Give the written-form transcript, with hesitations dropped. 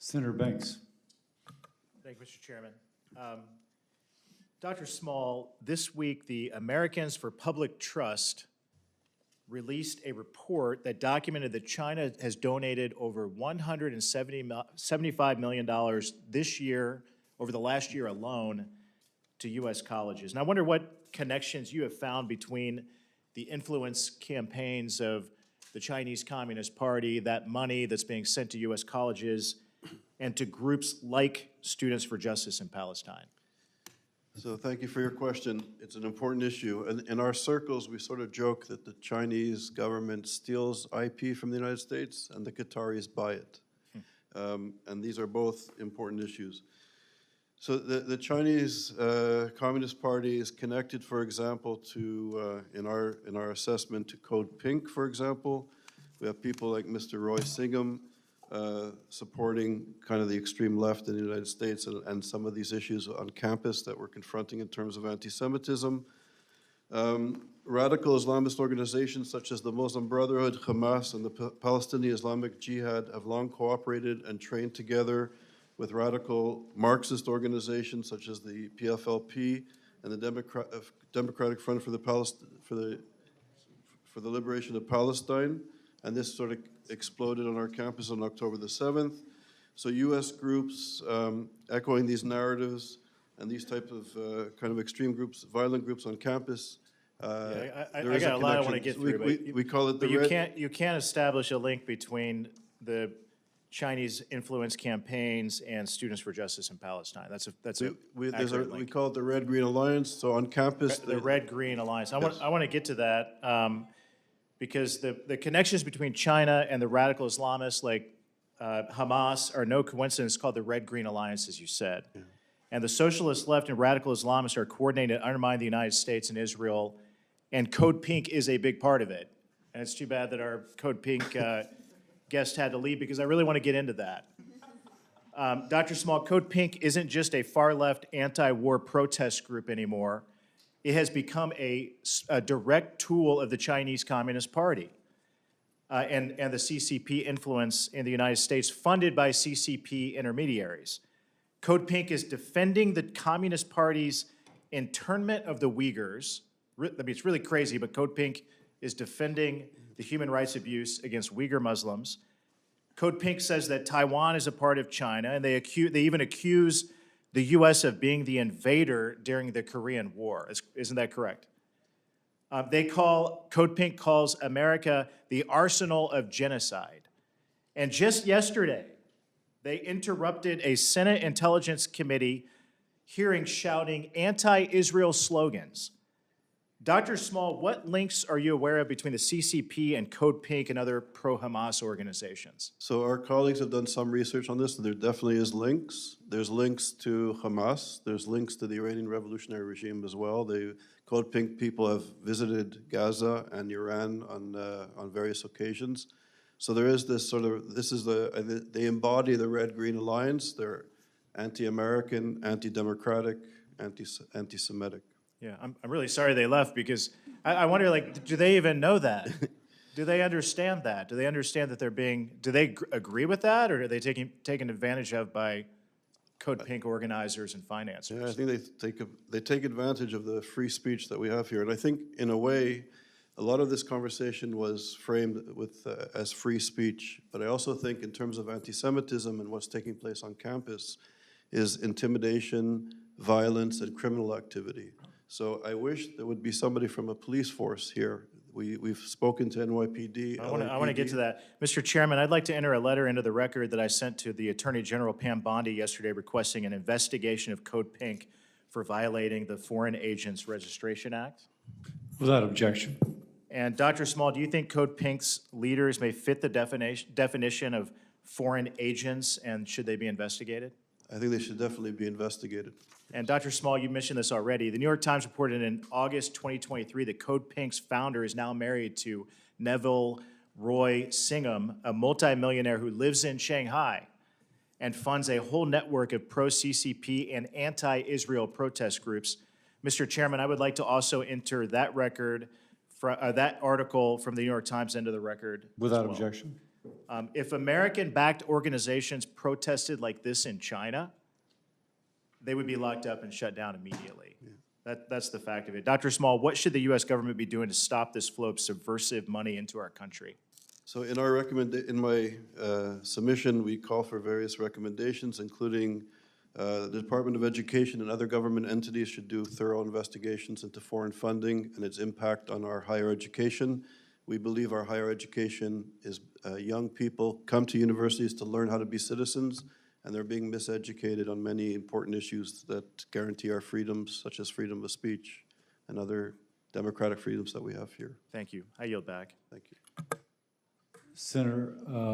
Senator Banks. Thank you, Mr. Chairman. Dr. Small, this week the Americans for Public Trust released a report that documented that China has donated over $175 million this year, over the last year alone, to U.S. colleges. And I wonder what connections you have found between the influence campaigns of the Chinese Communist Party, that money that's being sent to U.S. colleges, and to groups like Students for Justice in Palestine. So thank you for your question. It's an important issue. And in our circles, we sort of joke that the Chinese government steals IP from the United States and the Qataris buy it. And these are both important issues. So the Chinese Communist Party is connected, for example, to, in our assessment, to Code Pink, for example. We have people like Mr. Roy Singham supporting kind of the extreme left in the United States and some of these issues on campus that we're confronting in terms of anti-Semitism. Radical Islamist organizations such as the Muslim Brotherhood, Hamas, and the Palestinian Islamic Jihad have long cooperated and trained together with radical Marxist organizations such as the PFLP and the Democratic Front for the Liberation of Palestine. And this sort of exploded on our campus on October the 7th. So U.S. groups echoing these narratives and these type of kind of extreme groups, violent groups on campus. I got a lot I want to get through. We call it the but you can't establish a link between the Chinese influence campaigns and Students for Justice in Palestine. We call it the Red-Green Alliance. So on campus, the Red-Green Alliance. I want to get to that because the connections between China and the radical Islamists like Hamas are no coincidence. It's called the Red-Green Alliance, as you said. Yeah. And the socialist left and radical Islamists are coordinated to undermine the United States and Israel, and Code Pink is a big part of it. And it's too bad that our Code Pink guest had to leave because I really want to get into that. Dr. Small, Code Pink isn't just a far-left anti-war protest group anymore. It has become a direct tool of the Chinese Communist Party and the CCP influence in the United States, funded by CCP intermediaries. Code Pink is defending the Communist Party's internment of the Uyghurs. I mean, it's really crazy, but Code Pink is defending the human rights abuse against Uyghur Muslims. Code Pink says that Taiwan is a part of China, and they even accuse the U.S. of being the invader during the Korean War. Isn't that correct? Code Pink calls America the arsenal of genocide. And just yesterday, they interrupted a Senate Intelligence Committee hearing shouting anti-Israel slogans. Dr. Small, what links are you aware of between the CCP and Code Pink and other pro-Hamas organizations? So our colleagues have done some research on this. There definitely is links. There's links to Hamas. There's links to the Iranian Revolutionary Regime as well. The Code Pink people have visited Gaza and Iran on various occasions. So there is this sort of, they embody the Red-Green Alliance. They're anti-American, anti-democratic, anti-Semitic. Yeah, I'm really sorry they left because I wonder, like, do they even know that? Do they understand that? Do they understand that do they agree with that, or are they taken advantage of by Code Pink organizers and financiers? Yeah, I think they take advantage of the free speech that we have here. And I think, in a way, a lot of this conversation was framed as free speech. But I also think in terms of anti-Semitism and what's taking place on campus is intimidation, violence, and criminal activity. So I wish there would be somebody from a police force here. We've spoken to NYPD. I want to get to that. Mr. Chairman, I'd like to enter a letter into the record that I sent to the Attorney General Pam Bondi yesterday requesting an investigation of Code Pink for violating the Foreign Agents Registration Act. Without objection. And Dr. Small, do you think Code Pink's leaders may fit the definition of foreign agents, and should they be investigated? I think they should definitely be investigated. And Dr. Small, you mentioned this already. The New York Times reported in August 2023 that Code Pink's founder is now married to Neville Roy Singham, a multimillionaire who lives in Shanghai and funds a whole network of pro-CCP and anti-Israel protest groups. Mr. Chairman, I would like to also enter that record, that article from the New York Times into the record. Without objection. If American-backed organizations protested like this in China, they would be locked up and shut down immediately. That's the fact of it. Dr. Small, what should the U.S. government be doing to stop this flow of subversive money into our country? So in our in my submission, we call for various recommendations, including the Department of Education and other government entities should do thorough investigations into foreign funding and its impact on our higher education. We believe our higher education is young people come to universities to learn how to be citizens, and they're being miseducated on many important issues that guarantee our freedoms, such as freedom of speech and other democratic freedoms that we have here. Thank you. I yield back. Thank you. Senator,